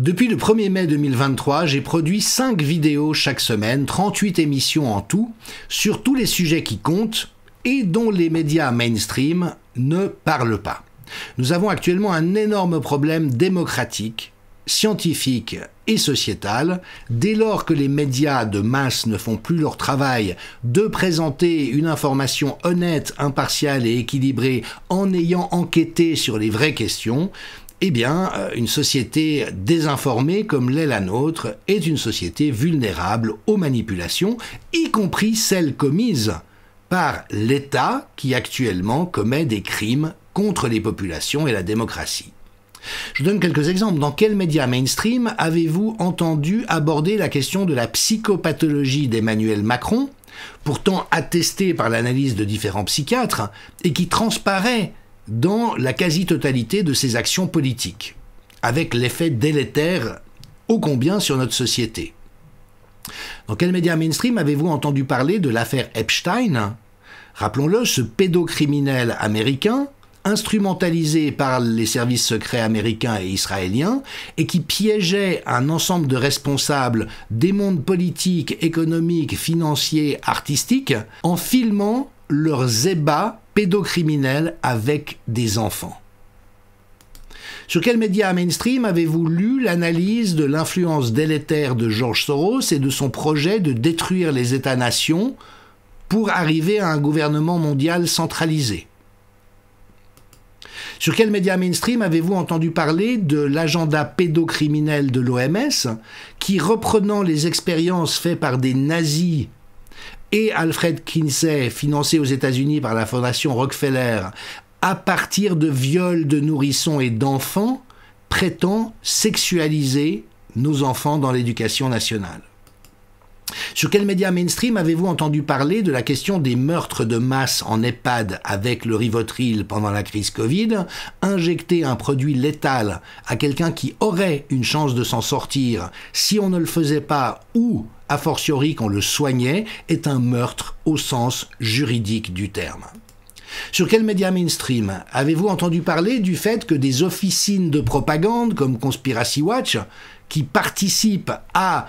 Depuis le 1er mai 2023, j'ai produit 5 vidéos chaque semaine, 38 émissions en tout, sur tous les sujets qui comptent et dont les médias mainstream ne parlent pas. Nous avons actuellement un énorme problème démocratique, scientifique et sociétal, dès lors que les médias de masse ne font plus leur travail de présenter une information honnête, impartiale et équilibrée en ayant enquêté sur les vraies questions. Eh bien, une société désinformée comme l'est la nôtre est une société vulnérable aux manipulations, y compris celles commises par l'État qui actuellement commet des crimes contre les populations et la démocratie. Je donne quelques exemples. Dans quels médias mainstream avez-vous entendu aborder la question de la psychopathologie d'Emmanuel Macron, pourtant attestée par l'analyse de différents psychiatres, et qui transparaît dans la quasi-totalité de ses actions politiques, avec l'effet délétère ô combien sur notre société? Dans quels médias mainstream avez-vous entendu parler de l'affaire Epstein? Rappelons-le, ce pédocriminel américain, instrumentalisé par les services secrets américains et israéliens, et qui piégeait un ensemble de responsables des mondes politiques, économiques, financiers, artistiques, en filmant leurs ébats pédocriminels avec des enfants. Sur quels médias mainstream avez-vous lu l'analyse de l'influence délétère de George Soros et de son projet de détruire les États-nations pour arriver à un gouvernement mondial centralisé? Sur quels médias mainstream avez-vous entendu parler de l'agenda pédocriminel de l'OMS qui, reprenant les expériences faites par des nazis et Alfred Kinsey, financé aux États-Unis par la fondation Rockefeller, à partir de viols de nourrissons et d'enfants, prétend sexualiser nos enfants dans l'éducation nationale? Sur quels médias mainstream avez-vous entendu parler de la question des meurtres de masse en EHPAD avec le Rivotril pendant la crise Covid? Injecter un produit létal à quelqu'un qui aurait une chance de s'en sortir si on ne le faisait pas ou, a fortiori, qu'on le soignait, est un meurtre au sens juridique du terme. Sur quels médias mainstream avez-vous entendu parler du fait que des officines de propagande comme Conspiracy Watch, qui participent à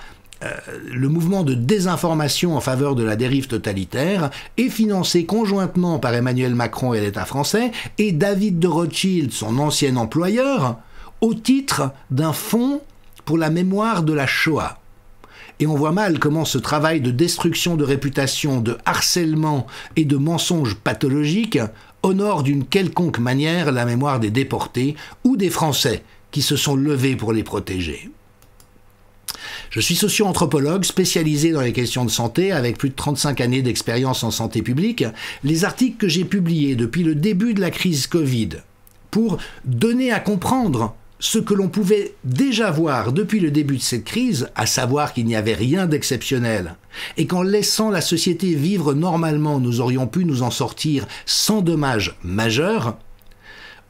le mouvement de désinformation en faveur de la dérive totalitaire, est financé conjointement par Emmanuel Macron et l'État français et David de Rothschild, son ancien employeur, au titre d'un fonds pour la mémoire de la Shoah? Et on voit mal comment ce travail de destruction de réputation, de harcèlement et de mensonges pathologiques honore d'une quelconque manière la mémoire des déportés ou des Français qui se sont levés pour les protéger. Je suis socio-anthropologue spécialisé dans les questions de santé avec plus de 35 années d'expérience en santé publique. Les articles que j'ai publiés depuis le début de la crise Covid pour donner à comprendre ce que l'on pouvait déjà voir depuis le début de cette crise, à savoir qu'il n'y avait rien d'exceptionnel, et qu'en laissant la société vivre normalement, nous aurions pu nous en sortir sans dommages majeurs,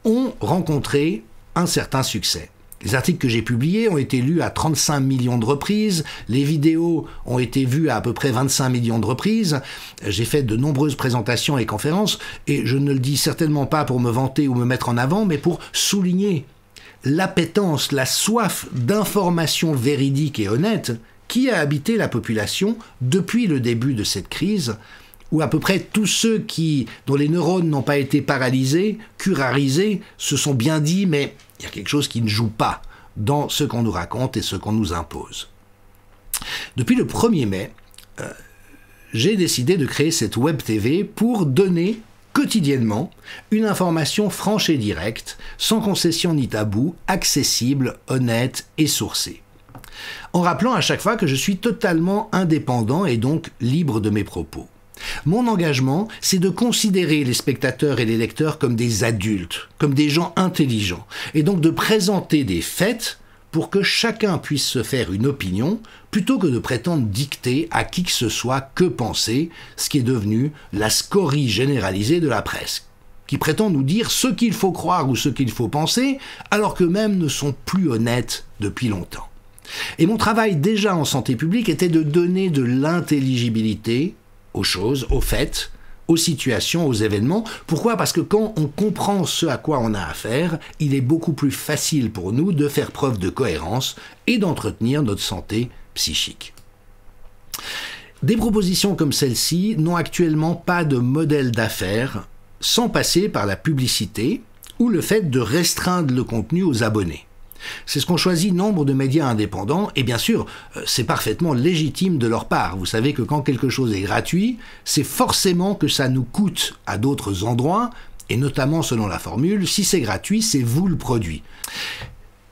ont rencontré un certain succès. Les articles que j'ai publiés ont été lus à 35 millions de reprises, les vidéos ont été vues à peu près 25 millions de reprises, j'ai fait de nombreuses présentations et conférences, et je ne le dis certainement pas pour me vanter ou me mettre en avant, mais pour souligner l'appétence, la soif d'informations véridiques et honnêtes qui a habité la population depuis le début de cette crise, où à peu près tous ceux dont les neurones n'ont pas été paralysés, curarisés, se sont bien dit, mais il y a quelque chose qui ne joue pas dans ce qu'on nous raconte et ce qu'on nous impose. Depuis le 1er mai, j'ai décidé de créer cette Web TV pour donner quotidiennement une information franche et directe, sans concession ni tabou, accessible, honnête et sourcée. En rappelant à chaque fois que je suis totalement indépendant et donc libre de mes propos. Mon engagement, c'est de considérer les spectateurs et les lecteurs comme des adultes, comme des gens intelligents, et donc de présenter des faits pour que chacun puisse se faire une opinion, plutôt que de prétendre dicter à qui que ce soit que penser, ce qui est devenu la scorie généralisée de la presse, qui prétend nous dire ce qu'il faut croire ou ce qu'il faut penser, alors qu'eux-mêmes ne sont plus honnêtes depuis longtemps. Et mon travail déjà en santé publique était de donner de l'intelligibilité aux choses, aux faits, aux situations, aux événements. Pourquoi? Parce que quand on comprend ce à quoi on a affaire, il est beaucoup plus facile pour nous de faire preuve de cohérence et d'entretenir notre santé psychique. Des propositions comme celle-ci n'ont actuellement pas de modèle d'affaires sans passer par la publicité ou le fait de restreindre le contenu aux abonnés. C'est ce qu'ont choisi nombre de médias indépendants et bien sûr, c'est parfaitement légitime de leur part. Vous savez que quand quelque chose est gratuit, c'est forcément que ça nous coûte à d'autres endroits et notamment selon la formule, si c'est gratuit, c'est vous le produit.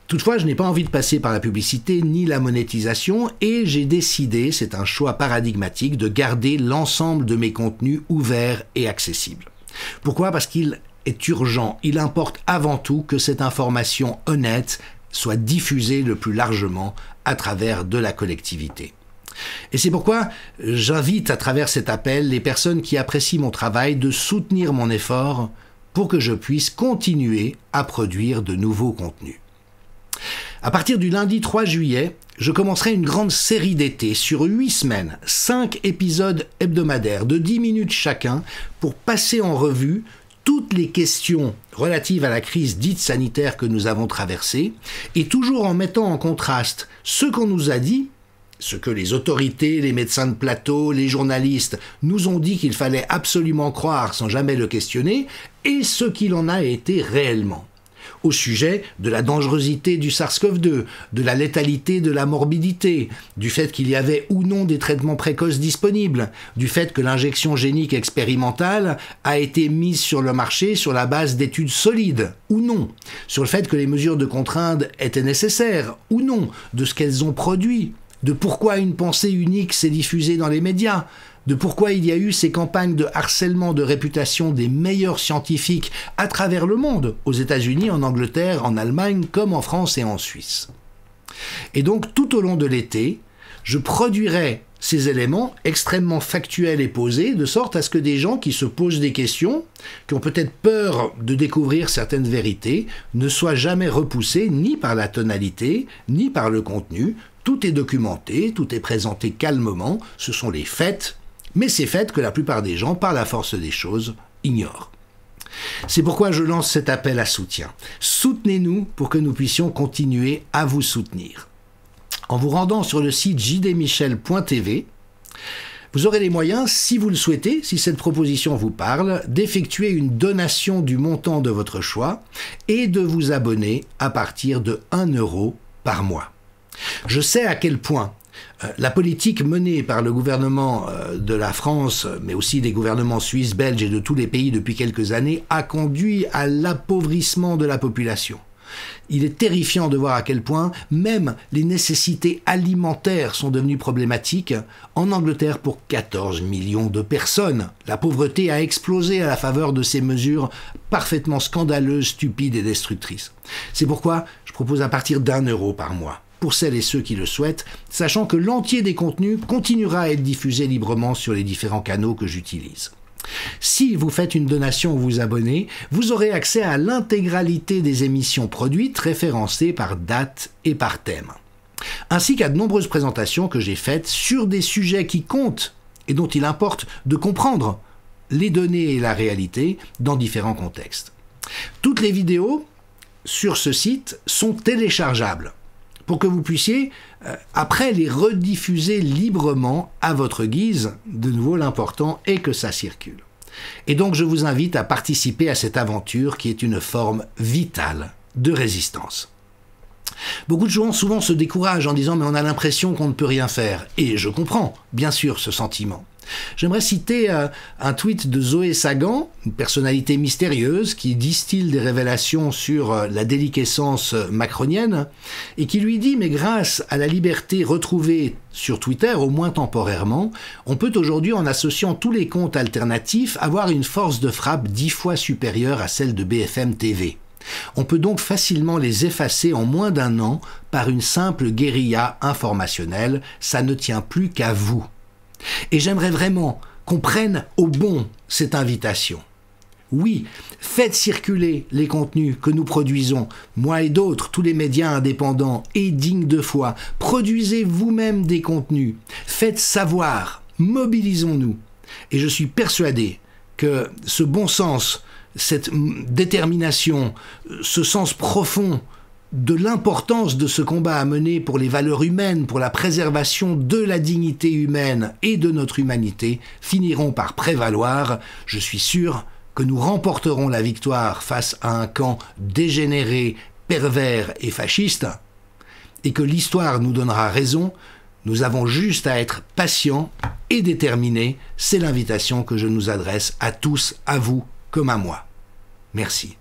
Toutefois, je n'ai pas envie de passer par la publicité ni la monétisation et j'ai décidé, c'est un choix paradigmatique, de garder l'ensemble de mes contenus ouverts et accessibles. Pourquoi? Parce qu'il est urgent, il importe avant tout que cette information honnête soit diffusée le plus largement à travers de la collectivité. Et c'est pourquoi j'invite à travers cet appel les personnes qui apprécient mon travail de soutenir mon effort pour que je puisse continuer à produire de nouveaux contenus. À partir du lundi 3 juillet, je commencerai une grande série d'été sur 8 semaines, 5 épisodes hebdomadaires de 10 minutes chacun pour passer en revue toutes les questions relatives à la crise dite sanitaire que nous avons traversée, et toujours en mettant en contraste ce qu'on nous a dit, ce que les autorités, les médecins de plateau, les journalistes nous ont dit qu'il fallait absolument croire sans jamais le questionner, et ce qu'il en a été réellement. Au sujet de la dangerosité du SARS-CoV-2, de la létalité de la morbidité, du fait qu'il y avait ou non des traitements précoces disponibles, du fait que l'injection génique expérimentale a été mise sur le marché sur la base d'études solides, ou non, sur le fait que les mesures de contrainte étaient nécessaires, ou non, de ce qu'elles ont produit, de pourquoi une pensée unique s'est diffusée dans les médias, de pourquoi il y a eu ces campagnes de harcèlement de réputation des meilleurs scientifiques à travers le monde, aux États-Unis, en Angleterre, en Allemagne, comme en France et en Suisse. Et donc, tout au long de l'été, je produirai ces éléments extrêmement factuels et posés, de sorte à ce que des gens qui se posent des questions, qui ont peut-être peur de découvrir certaines vérités, ne soient jamais repoussés ni par la tonalité, ni par le contenu. Tout est documenté, tout est présenté calmement, ce sont les faits, mais ces faits que la plupart des gens, par la force des choses, ignorent. C'est pourquoi je lance cet appel à soutien. Soutenez-nous pour que nous puissions continuer à vous soutenir. En vous rendant sur le site jdmichel.tv, vous aurez les moyens, si vous le souhaitez, si cette proposition vous parle, d'effectuer une donation du montant de votre choix et de vous abonner à partir de 1 € par mois. Je sais à quel point la politique menée par le gouvernement de la France, mais aussi des gouvernements suisses, belges et de tous les pays depuis quelques années, a conduit à l'appauvrissement de la population. Il est terrifiant de voir à quel point même les nécessités alimentaires sont devenues problématiques. En Angleterre, pour 14 millions de personnes, la pauvreté a explosé à la faveur de ces mesures parfaitement scandaleuses, stupides et destructrices. C'est pourquoi je propose à partir d'1 € par mois, pour celles et ceux qui le souhaitent, sachant que l'entier des contenus continuera à être diffusé librement sur les différents canaux que j'utilise. Si vous faites une donation ou vous abonnez, vous aurez accès à l'intégralité des émissions produites référencées par date et par thème, ainsi qu'à de nombreuses présentations que j'ai faites sur des sujets qui comptent et dont il importe de comprendre les données et la réalité dans différents contextes. Toutes les vidéos sur ce site sont téléchargeables pour que vous puissiez, après, les rediffuser librement à votre guise. De nouveau, l'important est que ça circule. Et donc, je vous invite à participer à cette aventure qui est une forme vitale de résistance. Beaucoup de gens souvent se découragent en disant « mais on a l'impression qu'on ne peut rien faire ». Et je comprends, bien sûr, ce sentiment. J'aimerais citer un tweet de Zoé Sagan, une personnalité mystérieuse qui distille des révélations sur la déliquescence macronienne et qui lui dit « mais grâce à la liberté retrouvée sur Twitter, au moins temporairement, on peut aujourd'hui, en associant tous les comptes alternatifs, avoir une force de frappe 10 fois supérieure à celle de BFM TV. On peut donc facilement les effacer en moins d'1 an par une simple guérilla informationnelle, ça ne tient plus qu'à vous. » Et j'aimerais vraiment qu'on prenne au bon cette invitation. Oui, faites circuler les contenus que nous produisons, moi et d'autres, tous les médias indépendants et dignes de foi. Produisez vous-même des contenus, faites savoir, mobilisons-nous. Et je suis persuadé que ce bon sens, cette détermination, ce sens profond de l'importance de ce combat à mener pour les valeurs humaines, pour la préservation de la dignité humaine et de notre humanité, finiront par prévaloir. Je suis sûr que nous remporterons la victoire face à un camp dégénéré, pervers et fasciste, et que l'histoire nous donnera raison. Nous avons juste à être patients et déterminés. C'est l'invitation que je nous adresse à tous, à vous comme à moi. Merci.